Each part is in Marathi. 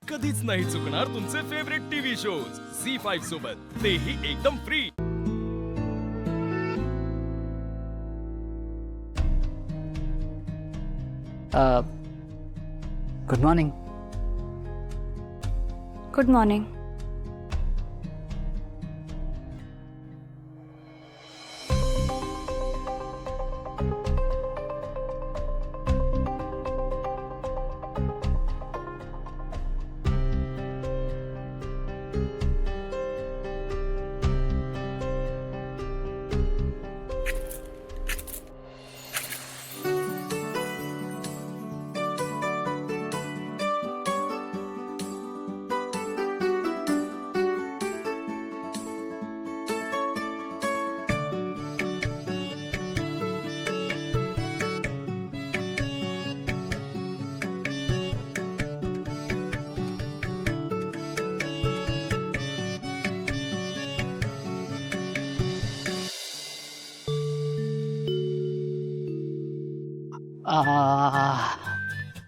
कधीच नाही चुकणार तुमचे फेवरेट टीव्ही शोज झी5 सोबत, तेही एकदम free. Good morning. Good morning.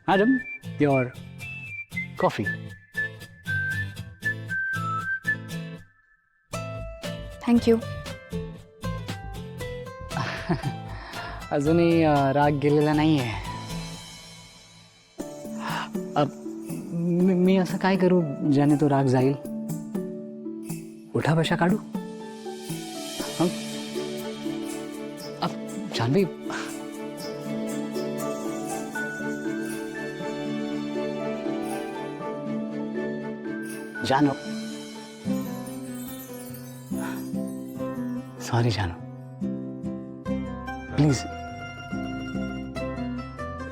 Madam, your coffee. Thank you. अजूनही राग गेलेला नाहीये. मी असं काय करू ज्याने तो राग जाईल? उठा बशा काढू? हं? जान्हवी, जानो, सॉरी जानो, प्लीज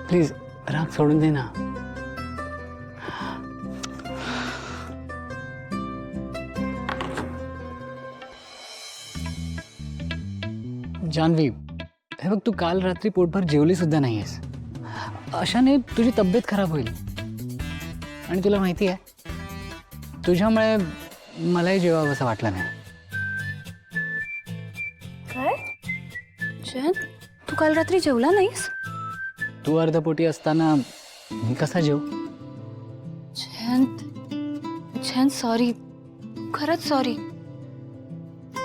प्लीज राग सोडून दे ना. जान्हवी, हे बघ, तू काल रात्री पोटभर जेवली सुद्धा नाहीयेस. अशाने तुझी तब्येत खराब होईल. आणि तुला माहिती आहे, तुझ्यामुळे मलाही जेवावं असं वाटलं नाही. काय जयंत, तू काल रात्री जेवला नाहीस? तू अर्धपोटी असताना मी कसा जेव? जयंत, जयंत सॉरी, खरंच सॉरी.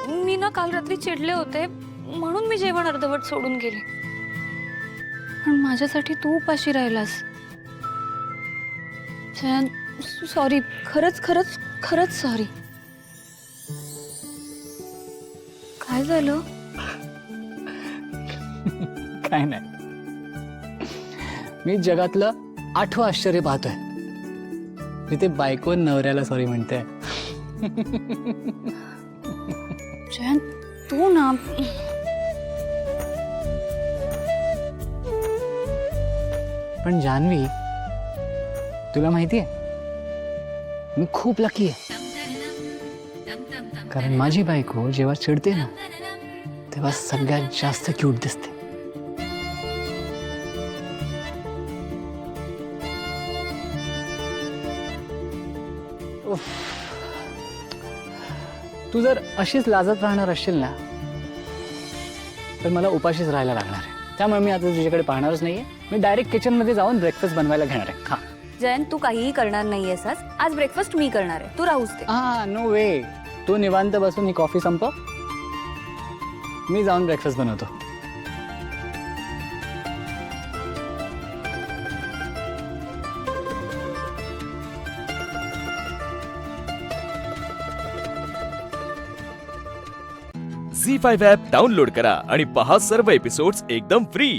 मी ना काल रात्री चिडले होते म्हणून मी जेवण अर्धवट सोडून गेले. पण माझ्यासाठी तू उपाशी राहिलास. जयंत सॉरी, खरंच खरंच खरंच सॉरी. काय झालं? काय नाही, मी जगातलं 8वं आश्चर्य पाहतोय. मी ते बायको नवऱ्याला सॉरी म्हणते. जयंत तू ना, पण जान्हवी, तुला माहिती आहे, मी खूप लकी आहे. कारण माझी बायको जेव्हा चिडते ना, तेव्हा सगळ्यात जास्त क्यूट दिसते. उफ. तू जर अशीच लाजत राहणार असशील ना, तर मला उपाशीच राहायला लागणार आहे. त्यामुळे मी आता तुझ्याकडे पाहणारच नाहीये. मी डायरेक्ट किचन मध्ये जाऊन ब्रेकफास्ट बनवायला घेणार आहे. खा. जयंत तू काहीही करणार नाहीयेस आज. आज ब्रेकफास्ट मी करणार आहे, तू राहूच दे. नो वे. तू निवांत बसून ही कॉफी संपव, मी जाऊन ब्रेकफास्ट बनवतो. झी5 ॲप डाउनलोड करा आणि पहा सर्व एपिसोड्स एकदम फ्री.